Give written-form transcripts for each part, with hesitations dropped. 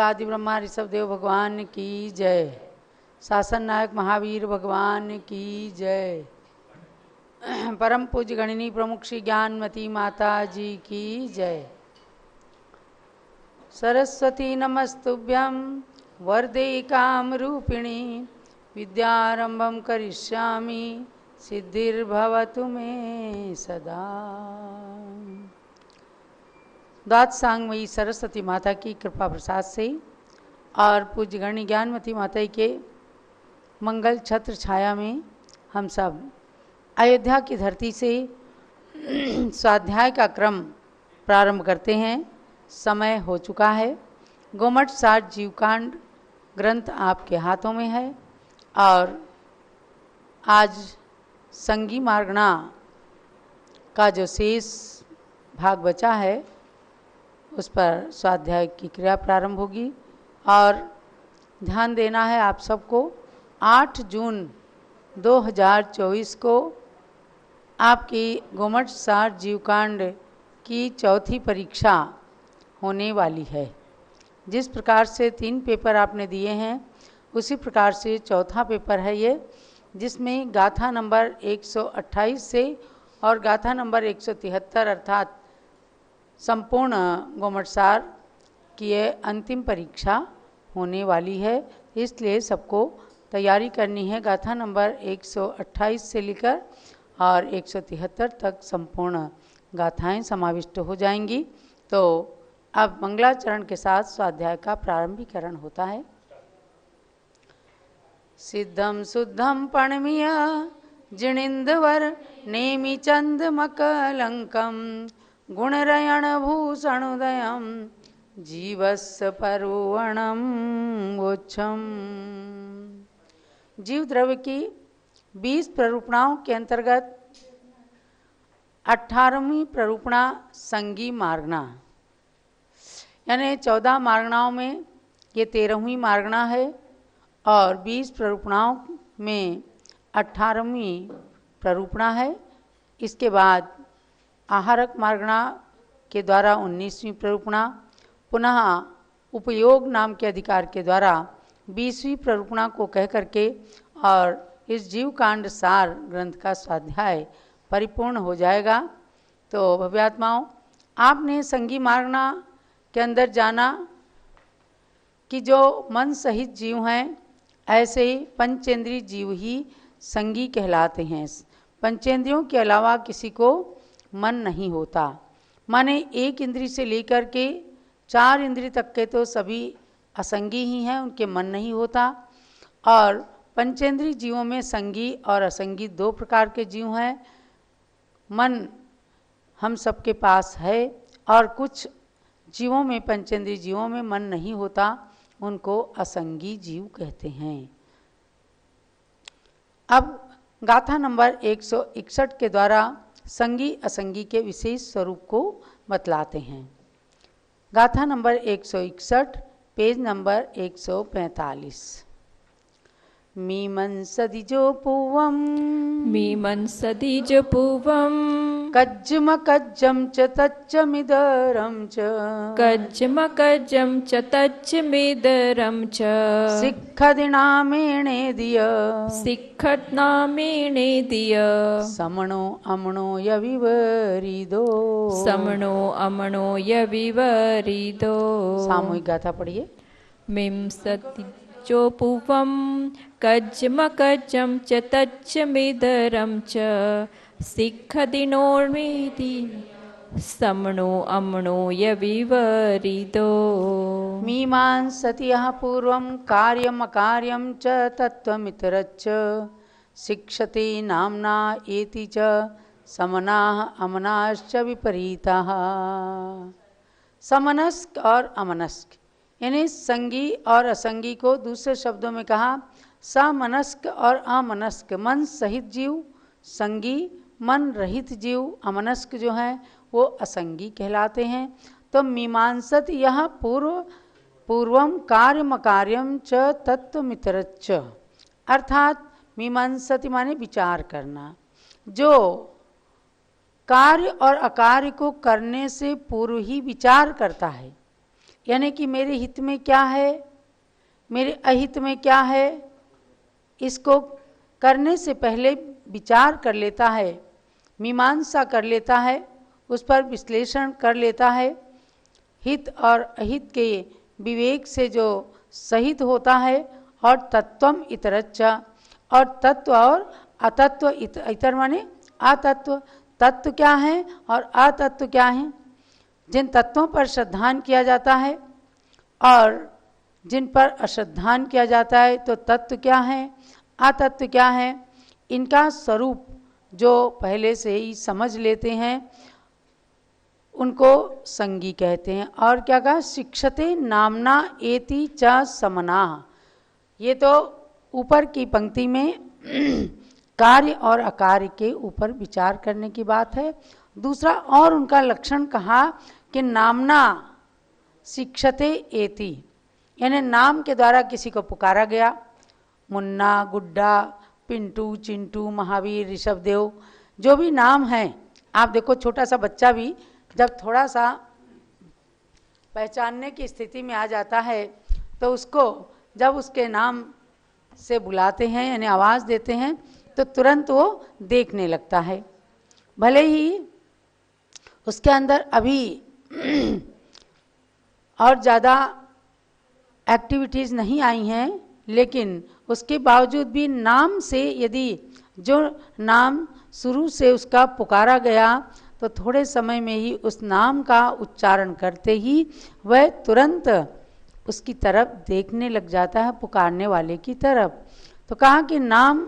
आदि ब्रह्मा ऋषभ देव भगवान की जय। शासन नायक महावीर भगवान की जय। परम पूज्य गणिनी प्रमुख श्री ज्ञानमती माता जी की जय। सरस्वती नमस्तुभ्यं वरदे कामरूपिणी विद्यारंभं करिष्यामि सिद्धिर्भवतु मे सदा। द्वादशांगमयी सरस्वती माता की कृपा प्रसाद से और पूज्य गणिनी ज्ञानमती माता के मंगल छत्र छाया में हम सब अयोध्या की धरती से स्वाध्याय का क्रम प्रारंभ करते हैं। समय हो चुका है। गोमठ 60 जीवकांड ग्रंथ आपके हाथों में है और आज संगी मार्गणा का जो शेष भाग बचा है उस पर स्वाध्याय की क्रिया प्रारंभ होगी। और ध्यान देना है आप सबको, 8 जून 2024 को आपकी गोमठ 60 जीवकांड की चौथी परीक्षा होने वाली है। जिस प्रकार से 3 पेपर आपने दिए हैं उसी प्रकार से चौथा पेपर है ये, जिसमें गाथा नंबर 128 से और गाथा नंबर 173 अर्थात संपूर्ण गोमठ सार की ये अंतिम परीक्षा होने वाली है। इसलिए सबको तैयारी करनी है। गाथा नंबर 128 से लेकर और 173 तक संपूर्ण गाथाएं समाविष्ट हो जाएंगी। तो अब मंगलाचरण के साथ स्वाध्याय का प्रारंभीकरण होता है। सिद्धम शुद्धम पणमीय जिणिंदवर नेमि चंद मकलंकम गुणरयण भूषणोदयम जीवस्य परुवणम वोच्छम। जीव द्रव्य की 20 प्ररूपणाओं के अंतर्गत 18वीं प्ररूपणा संगी मार्गणा, यानी 14 मार्गणाओं में ये 13वीं मार्गणा है और 20 प्ररूपणाओं में 18वीं प्ररूपणा है। इसके बाद आहारक मार्गणा के द्वारा 19वीं प्ररूपणा, पुनः उपयोग नाम के अधिकार के द्वारा 20वीं प्ररूपणा को कह करके और इस जीवकांड सार ग्रंथ का स्वाध्याय परिपूर्ण हो जाएगा। तो भव्यात्माओं, आपने संगी मार्गणा के अंदर जाना कि जो मन सहित जीव हैं ऐसे ही पंचेंद्रीय जीव ही संगी कहलाते हैं। पंचेंद्रियों के अलावा किसी को मन नहीं होता। माने एक इंद्री से लेकर के 4 इंद्री तक के तो सभी असंगी ही हैं, उनके मन नहीं होता। और पंचेंद्रीय जीवों में संगी और असंगी 2 प्रकार के जीव हैं। मन हम सबके पास है और कुछ जीवों में, पंचेंद्रीय जीवों में मन नहीं होता, उनको असंगी जीव कहते हैं। अब गाथा नंबर 161 के द्वारा संगी असंगी के विशेष स्वरूप को बतलाते हैं। गाथा नंबर 161 पेज नंबर 145। मीमंसदिजो पूवम कज्जम कज्जम च तच्चमिदरं च सिक्खदिनामेणेदिय समणो अमणो यविवरिदो। सामूहिक गाथा पढ़िए। मीमंसदिजो पूवं कज्जम च तच्चमिदरं च सिक्खदिनोर्मेति समणो अमणो यविवरिदो। मीमांसति यः पूर्वं कार्यम् अकार्यं च तत्त्वमितरच्च शिक्षते नाम्ना एति च समनाः अमनाश्च विपरीताः। समनस्क और अमनस्क यानी संगी और असंगी को दूसरे शब्दों में कहा समनस्क और अमनस्क। मन सहित जीव संगी, मन रहित जीव अमनस्क जो हैं वो असंगी कहलाते हैं। तो मीमांसत यह पूर्वम कार्यम कार्यम च तत्त्वमितरच्च, अर्थात मीमांसति माने विचार करना, जो कार्य और अकार्य को करने से पूर्व ही विचार करता है यानी कि मेरे हित में क्या है, मेरे अहित में क्या है, इसको करने से पहले विचार कर लेता है, मीमांसा कर लेता है, उस पर विश्लेषण कर लेता है। हित और अहित के विवेक से जो सहित होता है, और तत्वम इतरच्च, और तत्व और अतत्व, इतर माने अतत्व, तत्व क्या है और अतत्व क्या है। जिन तत्वों पर श्रद्धान किया जाता है और जिन पर अश्रद्धान किया जाता है, तो तत्व क्या है, अतत्व क्या है, इनका स्वरूप जो पहले से ही समझ लेते हैं उनको संगी कहते हैं। और क्या कहा, शिक्षते नामना एति च समनाः। ये तो ऊपर की पंक्ति में कार्य और अकार्य के ऊपर विचार करने की बात है। दूसरा और उनका लक्षण कहा कि नामना शिक्षते एति, यानी नाम के द्वारा किसी को पुकारा गया। मुन्ना, गुड्डा, पिंटू, चिंटू, महावीर, ऋषभदेव, जो भी नाम हैं। आप देखो छोटा सा बच्चा भी जब थोड़ा सा पहचानने की स्थिति में आ जाता है, तो उसको जब उसके नाम से बुलाते हैं यानी आवाज़ देते हैं, तो तुरंत वो देखने लगता है। भले ही उसके अंदर अभी और ज़्यादा एक्टिविटीज़ नहीं आई हैं, लेकिन उसके बावजूद भी नाम से, यदि जो नाम शुरू से उसका पुकारा गया, तो थोड़े समय में ही उस नाम का उच्चारण करते ही वह तुरंत उसकी तरफ देखने लग जाता है, पुकारने वाले की तरफ। तो कहा कि नाम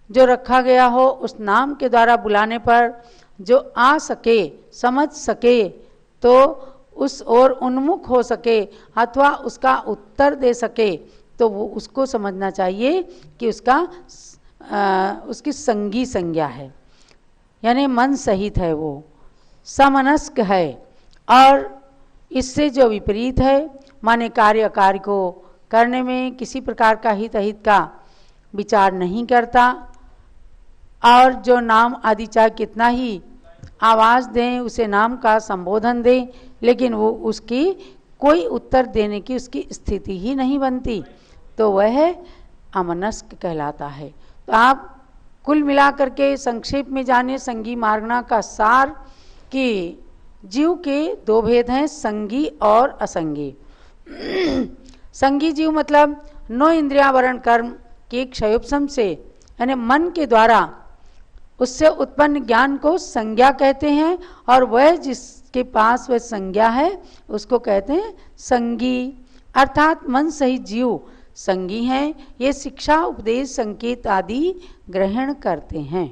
जो रखा गया हो, उस नाम के द्वारा बुलाने पर जो आ सके, समझ सके, तो उस ओर उन्मुख हो सके अथवा उसका उत्तर दे सके, तो वो उसको समझना चाहिए कि उसकी संगी संज्ञा है, यानी मन सहित है, वो समनस्क है। और इससे जो विपरीत है, माने कार्य कार्य को करने में किसी प्रकार का हित अहित का विचार नहीं करता, और जो नाम आदि चाहे कितना ही आवाज़ दें, उसे नाम का संबोधन दें, लेकिन वो उसकी कोई उत्तर देने की उसकी स्थिति ही नहीं बनती, तो वह अमनस्क कहलाता है। तो आप कुल मिलाकर के संक्षेप में जाने संगी मार्गना का सार कि जीव के दो भेद हैं, संगी और असंगी। संगी जीव मतलब 9 इंद्रियावरण कर्म के क्षयोपशम से, यानी मन के द्वारा उससे उत्पन्न ज्ञान को संज्ञा कहते हैं, और वह जिसके पास वह संज्ञा है उसको कहते हैं संगी। अर्थात मन सहित जीव संगी हैं, ये शिक्षा, उपदेश, संकेत आदि ग्रहण करते हैं।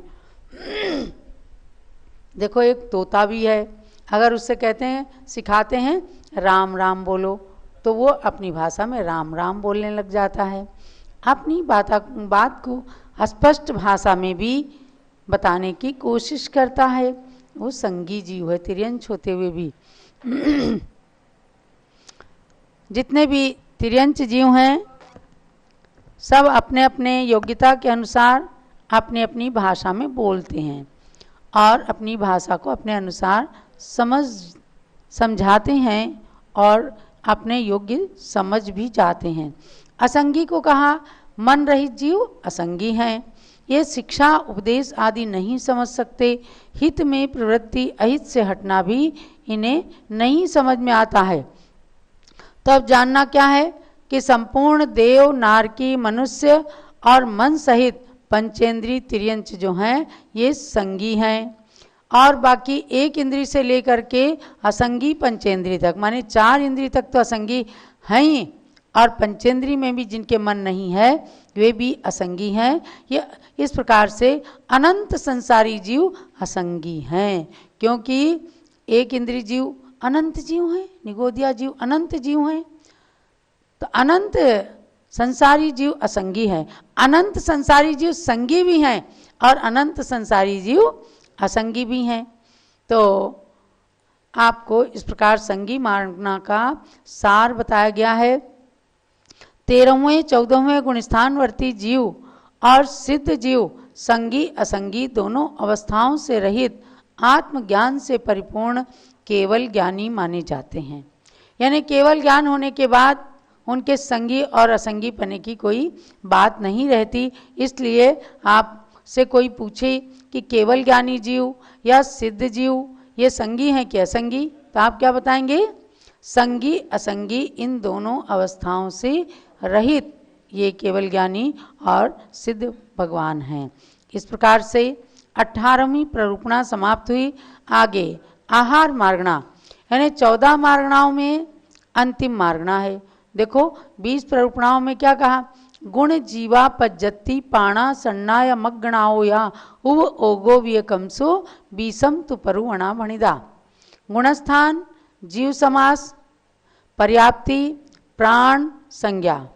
देखो एक तोता भी है, अगर उससे कहते हैं, सिखाते हैं राम राम बोलो, तो वो अपनी भाषा में राम राम बोलने लग जाता है। अपनी बात को स्पष्ट भाषा में भी बताने की कोशिश करता है। वो संगी जीव है, तिर्यंच होते हुए भी। जितने भी तिर्यंच जीव हैं, सब अपने अपने योग्यता के अनुसार अपनी अपनी भाषा में बोलते हैं और अपनी भाषा को अपने अनुसार समझाते हैं और अपने योग्य समझ भी जाते हैं। असंगी को कहा मन रहित जीव असंगी हैं, ये शिक्षा उपदेश आदि नहीं समझ सकते, हित में प्रवृत्ति अहित से हटना भी इन्हें नहीं समझ में आता है। तो अब जानना क्या है कि संपूर्ण देव, नारकी, मनुष्य और मन सहित पंचेंद्रीय तिर्यंच जो हैं ये संगी हैं, और बाकी एक इंद्री से लेकर के असंगी पंचेंद्रीय तक, माने 4 इंद्री तक तो असंगी हैं ही, और पंचेंद्रीय में भी जिनके मन नहीं है वे भी असंगी हैं। ये इस प्रकार से अनंत संसारी जीव असंगी हैं, क्योंकि एक इंद्रिय जीव अनंत जीव हैं, निगोदिया जीव अनंत जीव हैं, तो अनंत संसारी जीव असंगी हैं। अनंत संसारी जीव संगी भी हैं और अनंत संसारी जीव असंगी भी हैं। तो आपको इस प्रकार संगी मार्गना का सार बताया गया है। 13वें 14वें गुणस्थानवर्ती जीव और सिद्ध जीव संगी असंगी दोनों अवस्थाओं से रहित आत्मज्ञान से परिपूर्ण केवल ज्ञानी माने जाते हैं। यानी केवल ज्ञान होने के बाद उनके संगी और असंगी पने की कोई बात नहीं रहती। इसलिए आपसे कोई पूछे कि केवल ज्ञानी जीव या सिद्ध जीव ये संगी हैं कि असंगी, तो आप क्या बताएंगे? संगी असंगी इन दोनों अवस्थाओं से रहित ये केवल ज्ञानी और सिद्ध भगवान हैं। इस प्रकार से 18वीं प्ररूपणा समाप्त हुई। आगे आहार मार्गणा, यानी 14 मार्गणाओं में अंतिम मार्गणा है। देखो 20 प्ररूपणाओं में क्या कहा? गुण जीवा पज्जति पाणा सन्ना या मग्गणाओ या उव ओगो वियकमसो बीसम तु परुवणा भणिदा। गुणस्थान, जीव समास, पर्याप्ति, प्राण, संज्ञा,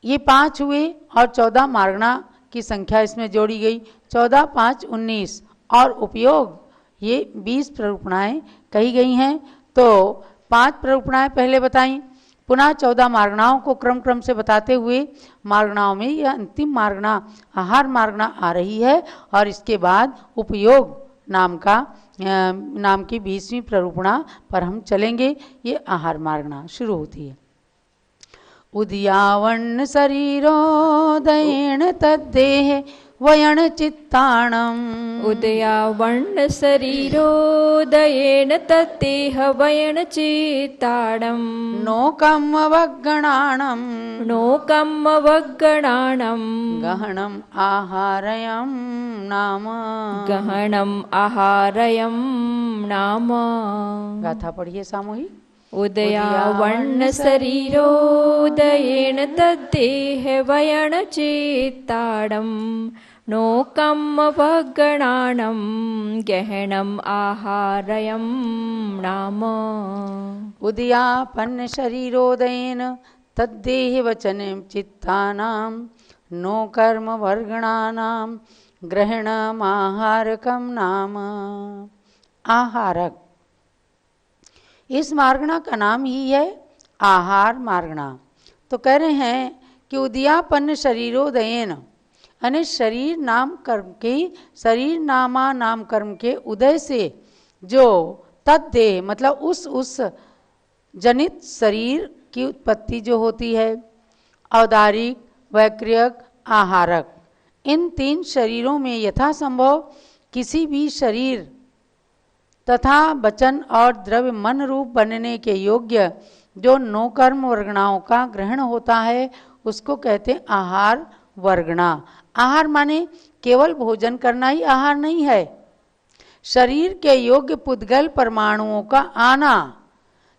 ये 5 हुए और 14 मार्गणा की संख्या इसमें जोड़ी गई। 14, 5, 19 और उपयोग ये 20 प्ररूपणाएं कही गई हैं। तो 5 प्ररूपणाएं पहले बताई, पुनः 14 मार्गणाओं को क्रम क्रम से बताते हुए मार्गणाओं में यह अंतिम मार्गणा आहार मार्गणा आ रही है। और इसके बाद उपयोग नाम की 20वीं प्ररूपणा पर हम चलेंगे। ये आहार मार्गणा शुरू होती है। उदयावर्ण शरीरोदयेन तद्देह वयन चित्ताणम। उदयावर्ण शरीरोदयेन तद्देह वयन चित्ताणम। नोकम अवगणाणम। नोकम अवगणाणम। गहनम आहारयम नाम। गहनम आहारयम नाम। गाथा पढ़िए सामूहिक। उदयावर्ण शरीरोदयेन तद्देह वयन चित्ताणम। नोकम अवगणाणम गहनम आहारयम नाम। उदयापन्न शरीरोदयेन तद्देह वचन चित्तानां नो कर्म वर्गणानां ग्रहणम आहारकम नाम। आहारक, इस मार्गणा का नाम ही है आहार मार्गणा। तो कह रहे हैं कि उदयापन्न शरीरोदयेन, यानी शरीर नाम कर्म के, शरीर नामा नाम कर्म के उदय से जो तद्देह मतलब उस जनित शरीर की उत्पत्ति जो होती है, औदारिक, वैक्रियक, आहारक, इन 3 शरीरों में यथासंभव किसी भी शरीर तथा वचन और द्रव्य मन रूप बनने के योग्य जो 9 कर्म वर्गणाओं का ग्रहण होता है उसको कहते हैं आहार वर्गणा। आहार माने केवल भोजन करना ही आहार नहीं है। शरीर के योग्य पुद्गल परमाणुओं का आना,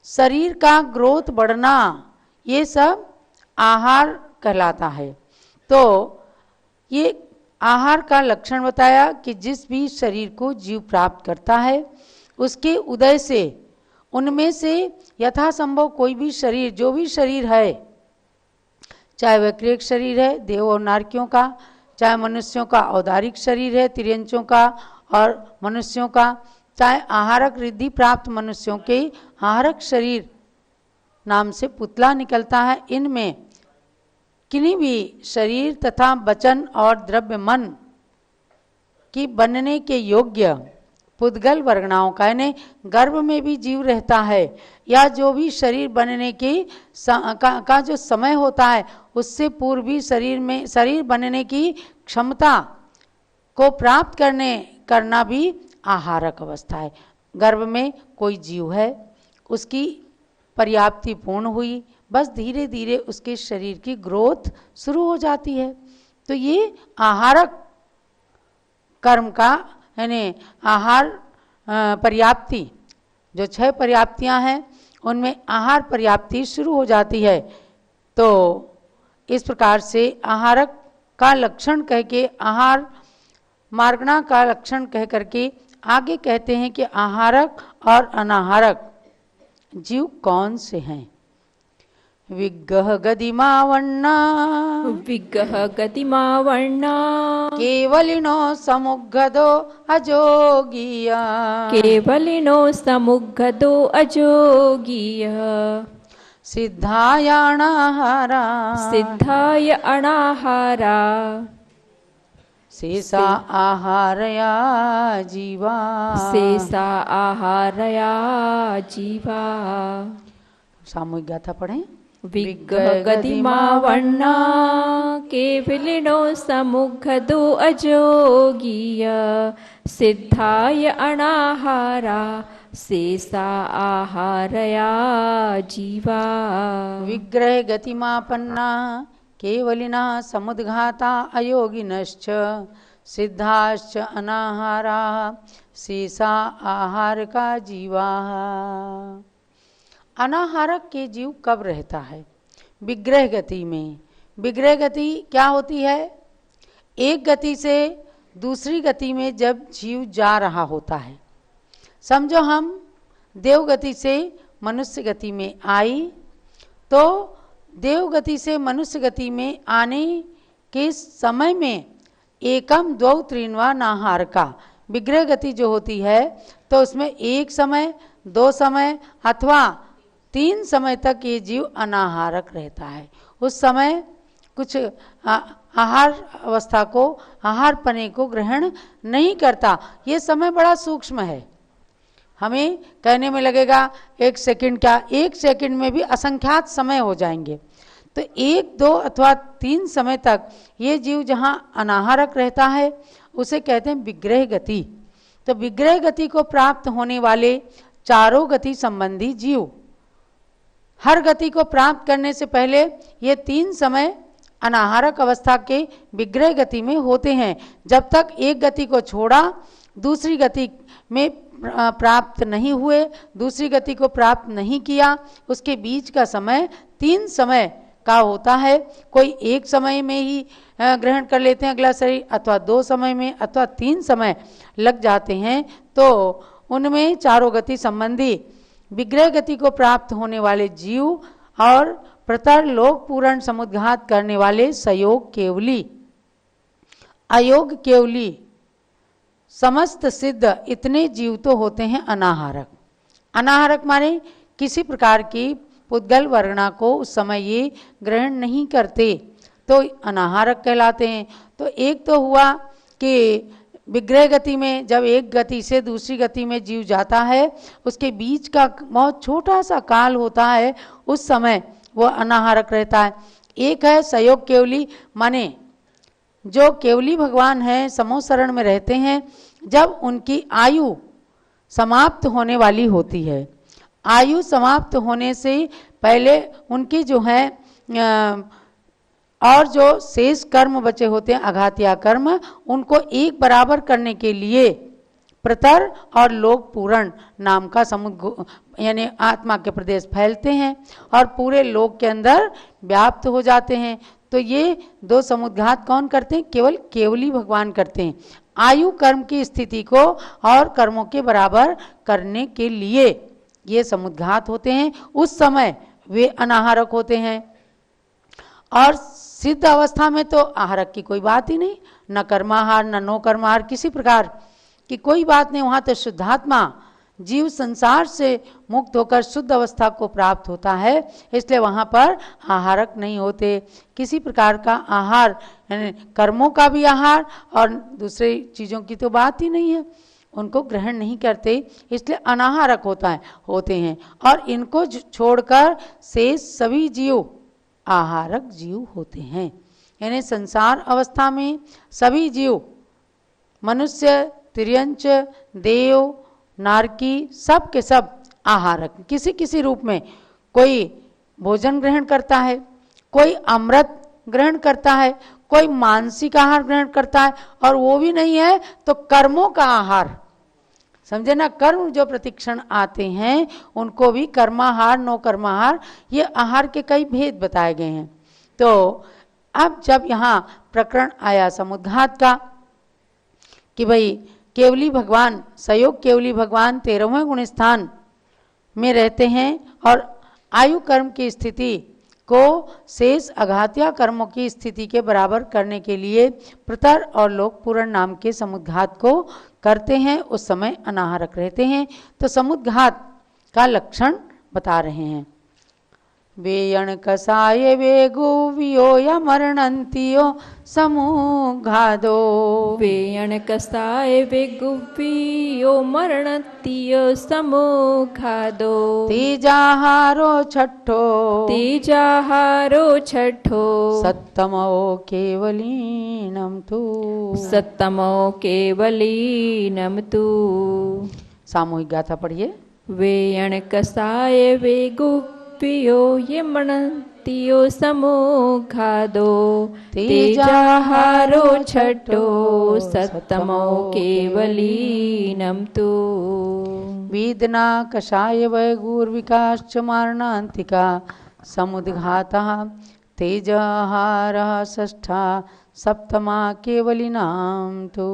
शरीर का ग्रोथ बढ़ना, ये सब आहार कहलाता है। तो ये आहार का लक्षण बताया कि जिस भी शरीर को जीव प्राप्त करता है उसके उदय से उनमें से यथासंभव कोई भी शरीर, जो भी शरीर है, चाहे वैक्रियक शरीर है देव और नारकियों का, चाहे मनुष्यों का औदारिक शरीर है तिर्यंचों का और मनुष्यों का, चाहे आहारक रिद्धि प्राप्त मनुष्यों के आहारक शरीर नाम से पुतला निकलता है, इनमें किन्हीं भी शरीर तथा वचन और द्रव्य मन की बनने के योग्य पुद्गल वर्गणाओं का, यानी गर्भ में भी जीव रहता है या जो भी शरीर बनने की का जो समय होता है उससे पूर्व भी शरीर बनने की क्षमता को प्राप्त करना भी आहारक अवस्था है। गर्भ में कोई जीव है, उसकी पर्याप्ति पूर्ण हुई, बस धीरे धीरे उसके शरीर की ग्रोथ शुरू हो जाती है। तो ये आहारक कर्म का यानी आहार पर्याप्ति, जो 6 पर्याप्तियां हैं उनमें आहार पर्याप्ति शुरू हो जाती है। तो इस प्रकार से आहारक का लक्षण कह के, आहार मार्गणा का लक्षण कह करके आगे कहते हैं कि आहारक और अनाहारक जीव कौन से हैं। विग्गह गदिमावण्णा। विग्गह गतिमावण्णा। केवलिनो समुग्गदो अजोगीय। केवलिनो समुग्गदो अजोगीय। सिद्धाय अनाहारा। सिद्धाय अनाहारा। शेषा आहारया जीवा। शेषा आहारया जीवा। सामूहिक गाथा पढ़ें। विगदिमा वर्णा केवलिनो समुग्धो अजोगीय सिद्धाय अनाहारा शेषा आहारया जीवा। विग्रह गतिमापन्ना केवलिना समुद्घाता अयोगिनश्च सिद्धाश्च अनाहारा शेषा आहारका जीवा। अनाहारक के जीव कब रहता है? विग्रह गति में। विग्रह गति क्या होती है? एक गति से दूसरी गति में जब जीव जा रहा होता है। समझो हम देव गति से मनुष्य गति में आई, तो देव गति से मनुष्य गति में आने के समय में एकम द्वौ त्रीन्वा नाहारका। विग्रह गति जो होती है तो उसमें एक समय, दो समय अथवा 3 समय तक ये जीव अनाहारक रहता है। उस समय कुछ आहार अवस्था को, आहार पने को ग्रहण नहीं करता। ये समय बड़ा सूक्ष्म है। हमें कहने में लगेगा 1 सेकंड, क्या 1 सेकंड में भी असंख्यात समय हो जाएंगे। तो 1, 2 अथवा 3 समय तक ये जीव जहाँ अनाहारक रहता है उसे कहते हैं विग्रह गति। तो विग्रह गति को प्राप्त होने वाले चारों गति संबंधी जीव हर गति को प्राप्त करने से पहले ये 3 समय अनाहारक अवस्था के विग्रह गति में होते हैं। जब तक एक गति को छोड़ा, दूसरी गति में प्राप्त नहीं हुए, दूसरी गति को प्राप्त नहीं किया, उसके बीच का समय 3 समय का होता है। कोई 1 समय में ही ग्रहण कर लेते हैं अगला शरीर, अथवा 2 समय में, अथवा 3 समय लग जाते हैं। तो उनमें चारों गति संबंधी विग्रह गति को प्राप्त होने वाले जीव और प्रतर लोक पूर्ण समुद्घात करने वाले सयोग केवली, अयोग केवली, समस्त सिद्ध इतने जीव तो होते हैं अनाहारक। अनाहारक माने किसी प्रकार की पुद्गल वर्णा को उस समय ये ग्रहण नहीं करते, तो अनाहारक कहलाते हैं। तो एक तो हुआ कि विग्रह गति में जब एक गति से दूसरी गति में जीव जाता है, उसके बीच का बहुत छोटा सा काल होता है, उस समय वो अनाहारक रहता है। एक है सयोग केवली, माने जो केवली भगवान हैं समोसरण में रहते हैं, जब उनकी आयु समाप्त होने वाली होती है, आयु समाप्त होने से पहले उनकी जो है और जो शेष कर्म बचे होते हैं आघातिया कर्म, उनको एक बराबर करने के लिए प्रतर और लोक पूर्ण नाम का समुद्र यानी आत्मा के प्रदेश फैलते हैं और पूरे लोक के अंदर व्याप्त हो जाते हैं। तो ये 2 समुद्घात कौन करते हैं? केवल केवली भगवान करते हैं। आयु कर्म की स्थिति को और कर्मों के बराबर करने के लिए ये समुद्घात होते हैं। उस समय वे अनाहारक होते हैं। और सिद्ध अवस्था में तो आहारक की कोई बात ही नहीं, न कर्माहार न नो कर्माहार, किसी प्रकार की कोई बात नहीं। वहाँ तो शुद्धात्मा जीव संसार से मुक्त होकर शुद्ध अवस्था को प्राप्त होता है, इसलिए वहाँ पर आहारक नहीं होते। किसी प्रकार का आहार, कर्मों का भी आहार और दूसरी चीज़ों की तो बात ही नहीं है, उनको ग्रहण नहीं करते, इसलिए अनाहारक होते हैं। और इनको छोड़कर शेष सभी जीव आहारक जीव होते हैं। यानी संसार अवस्था में सभी जीव, मनुष्य, तिर्यंच, देव, नारकी, सब के सब आहारक किसी किसी रूप में। कोई भोजन ग्रहण करता है, कोई अमृत ग्रहण करता है, कोई मानसिक आहार ग्रहण करता है, और वो भी नहीं है तो कर्मों का आहार, समझे ना। कर्म जो प्रतिक्षण आते हैं उनको भी कर्माहार, नो कर्माहार, ये आहार के कई भेद बताए गए हैं। तो अब जब यहाँ प्रकरण आया समुद्घात का कि भाई केवली भगवान, सयोग केवली भगवान 13वें गुण स्थान में रहते हैं और आयु कर्म की स्थिति को शेष अघातिया कर्मों की स्थिति के बराबर करने के लिए प्रतर और लोक पूर्ण नाम के समुद्घात को करते हैं, उस समय अनाहारक रहते हैं। तो समुद्घात का लक्षण बता रहे हैं। वेयण कसाय वेगो वियो या मरणंतियो समूघादो। वेयण कसाय वेगुवियो मरणतियो समूघादो। तेजाहारो छठो तेजाहारो छठो सत्तमो केवलीनम तू। सत्तमो केवलीनम तू। सामूहिक गाथा पढ़िए। वेयण कसाय वेगुवियो ये मरणतियो समूघादो। तेजाहारो छठो सत्तमो केवलीनम तू। वेदना कषाय वैगुर्विकाश्च मारणान्तिका समुद्घातः तेजाहारः षष्ठा सप्तमा केवलिनाम तो।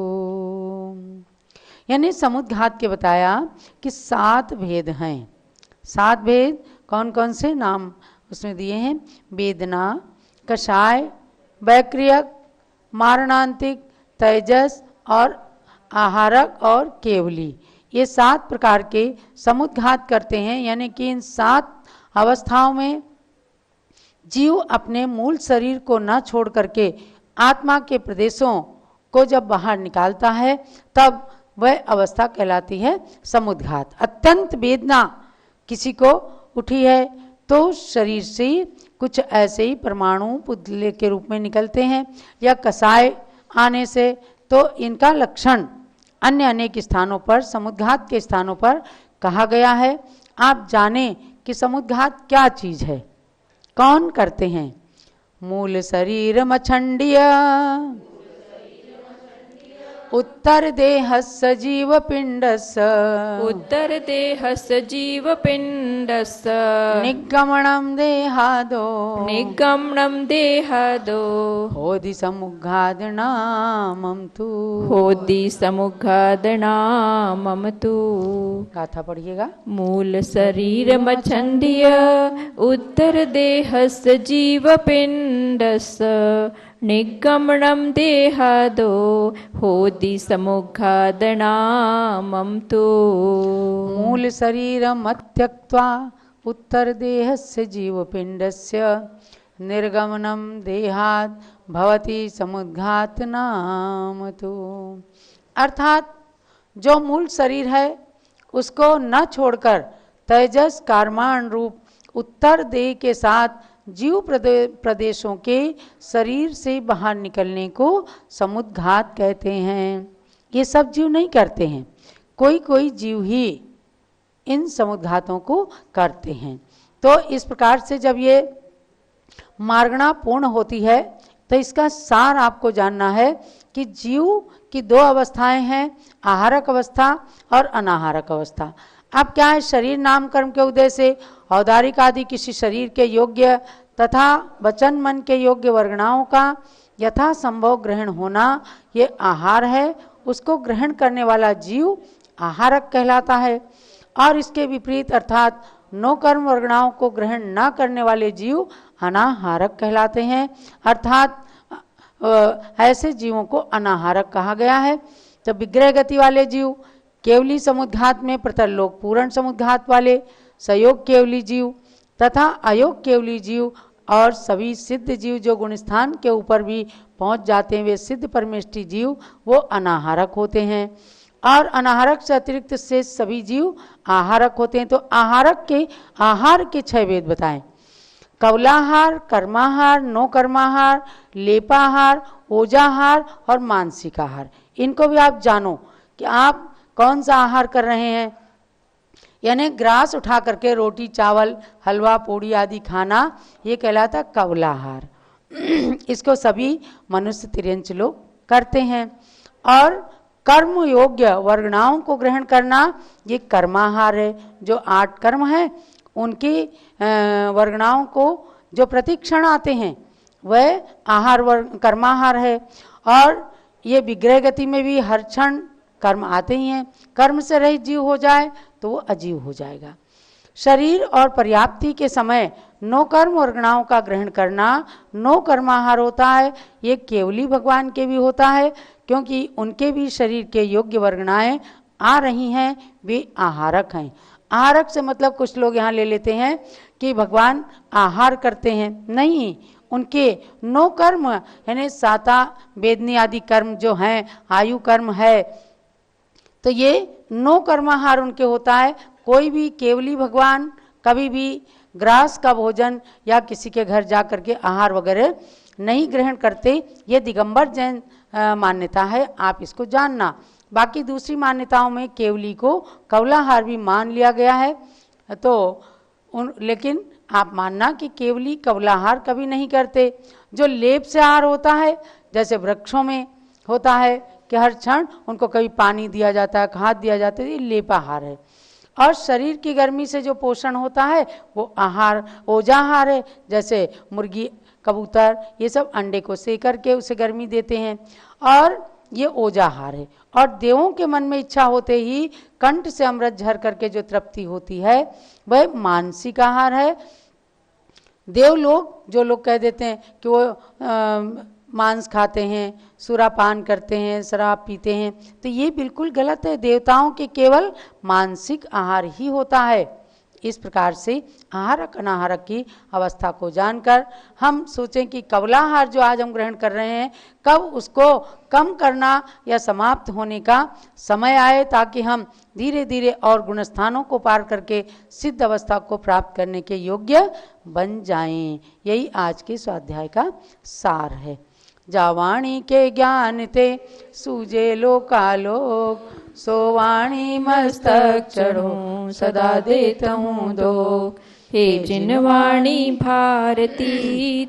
यानी समुद्घात के बताया कि 7 भेद हैं। 7 भेद कौन कौन से नाम उसमें दिए हैं? वेदना, कषाय, वैक्रियक, मारणांतिक, तेजस और आहारक और केवली। ये 7 प्रकार के समुद्घात करते हैं। यानी कि इन 7 अवस्थाओं में जीव अपने मूल शरीर को न छोड़ करके आत्मा के प्रदेशों को जब बाहर निकालता है तब वह अवस्था कहलाती है समुद्घात। अत्यंत वेदना किसी को उठी है तो शरीर से कुछ ऐसे ही परमाणु पुतले के रूप में निकलते हैं, या कसाय आने से तो इनका लक्षण अन्य अनेक स्थानों पर समुद्घात के स्थानों पर कहा गया है। आप जाने कि समुद्घात क्या चीज है, कौन करते हैं? मूल शरीर मछंडिय उत्तर देहस्य जीव पिंडस्य। उत्तर देहस्य जीव पिंडस्य निगमनम देहादो। निगमनम देहादो होदि समुद्घादनामम तु। होदि समुद्घादनामम तु। गाथा पढ़िएगा। मूल शरीर मछंडिय उत्तर देहस्य जीव पिंडस्य निगमनम देहादो होदि समुद्घादनामम तु। मूल शरीरम त्यक्त्वा उत्तर देहस्य जीवपिंडस्य निर्गमनम देहाद भवति समुद्घातनाम तु। अर्थात जो मूल शरीर है उसको न छोड़कर तेजस कार्माण रूप उत्तर देह के साथ जीव प्रदेशों के शरीर से बाहर निकलने को समुद्घात कहते हैं। ये सब जीव नहीं करते हैं, कोई कोई जीव ही इन समुद्घातों को करते हैं। तो इस प्रकार से जब ये मार्गणा पूर्ण होती है तो इसका सार आपको जानना है कि जीव की 2 अवस्थाएं हैं, आहारक अवस्था और अनाहारक अवस्था। अब क्या है, शरीर नाम कर्म के उदय से औदारिक आदि किसी शरीर के योग्य तथा वचन मन के योग्य वर्गणाओं का यथा संभव ग्रहण होना ये आहार है। उसको ग्रहण करने वाला जीव आहारक कहलाता है। और इसके विपरीत अर्थात नो कर्म वर्गणाओं को ग्रहण न करने वाले जीव अनाहारक कहलाते हैं। अर्थात ऐसे जीवों को अनाहारक कहा गया है। तो विग्रह गति वाले जीव केवली समुद्घात में प्रतरलोक पूर्ण समुद्घात वाले सयोग केवली जीव तथा अयोग केवली जीव और सभी सिद्ध जीव जो गुण स्थान के ऊपर भी पहुंच जाते हैं वे सिद्ध परमेष्टि जीव वो अनाहारक होते हैं। और अनाहारक से अतिरिक्त से सभी जीव आहारक होते हैं। तो आहारक के आहार के 6 भेद बताएं। कवलाहार, कर्माहार, नो कर्माहार, लेपाहार, ओजाहार और मानसिक आहार। इनको भी आप जानो कि आप कौन सा आहार कर रहे हैं। यानी ग्रास उठा करके रोटी चावल हलवा पूड़ी आदि खाना ये कहलाता कवलाहार। इसको सभी मनुष्य तिर्यंच लोग करते हैं। और कर्म योग्य वर्गणाओं को ग्रहण करना ये कर्माहार है। जो 8 कर्म हैं उनकी वर्गणाओं को जो प्रतिक्षण आते हैं वह आहार कर्माहार है। और ये विग्रह गति में भी हर क्षण कर्म आते ही हैं। कर्म से रहित जीव हो जाए तो वो अजीव हो जाएगा। शरीर और पर्याप्ति के समय नो कर्म वर्गणाओं का ग्रहण करना नो कर्माहार होता है। ये केवली भगवान के भी होता है क्योंकि उनके भी शरीर के योग्य वर्गणाएं आ रही हैं, वे आहारक हैं। आहारक से मतलब कुछ लोग यहाँ ले लेते हैं कि भगवान आहार करते हैं, नहीं, उनके 9 कर्म यानी साता वेदनी आदि कर्म जो हैं, आयु कर्म है, तो ये 9 कर्माहार उनके होता है। कोई भी केवली भगवान कभी भी ग्रास का भोजन या किसी के घर जा करके आहार वगैरह नहीं ग्रहण करते। ये दिगंबर जैन मान्यता है, आप इसको जानना। बाकी दूसरी मान्यताओं में केवली को कवलाहार भी मान लिया गया है, तो लेकिन आप मानना कि केवली कवलाहार कभी नहीं करते। जो लेप से आहार होता है, जैसे वृक्षों में होता है कि हर क्षण उनको कभी पानी दिया जाता है, खाद दिया जाता है, ये लेपाहार है। और शरीर की गर्मी से जो पोषण होता है वो आहार ओजाहार है, जैसे मुर्गी, कबूतर, ये सब अंडे को सेक करके उसे गर्मी देते हैं, और ये ओजाहार है। और देवों के मन में इच्छा होते ही कंठ से अमृत झर करके जो तृप्ति होती है वह मानसिक आहार है। देव लोग, जो लोग कह देते हैं कि वो मांस खाते हैं, सुरापान करते हैं, शराब पीते हैं, तो ये बिल्कुल गलत है। देवताओं के केवल मानसिक आहार ही होता है। इस प्रकार से आहारक अनाहारक की अवस्था को जानकर हम सोचें कि कवलाहार जो आज हम ग्रहण कर रहे हैं, कब उसको कम करना या समाप्त होने का समय आए, ताकि हम धीरे धीरे और गुणस्थानों को पार करके सिद्ध अवस्था को प्राप्त करने के योग्य बन जाएं। यही आज के स्वाध्याय का सार है। जावाणी के ज्ञान ते सूजे लोकालोक, सो वाणी मस्तक चढ़ो सदा देता हूँ दो। हे जिन वाणी भारती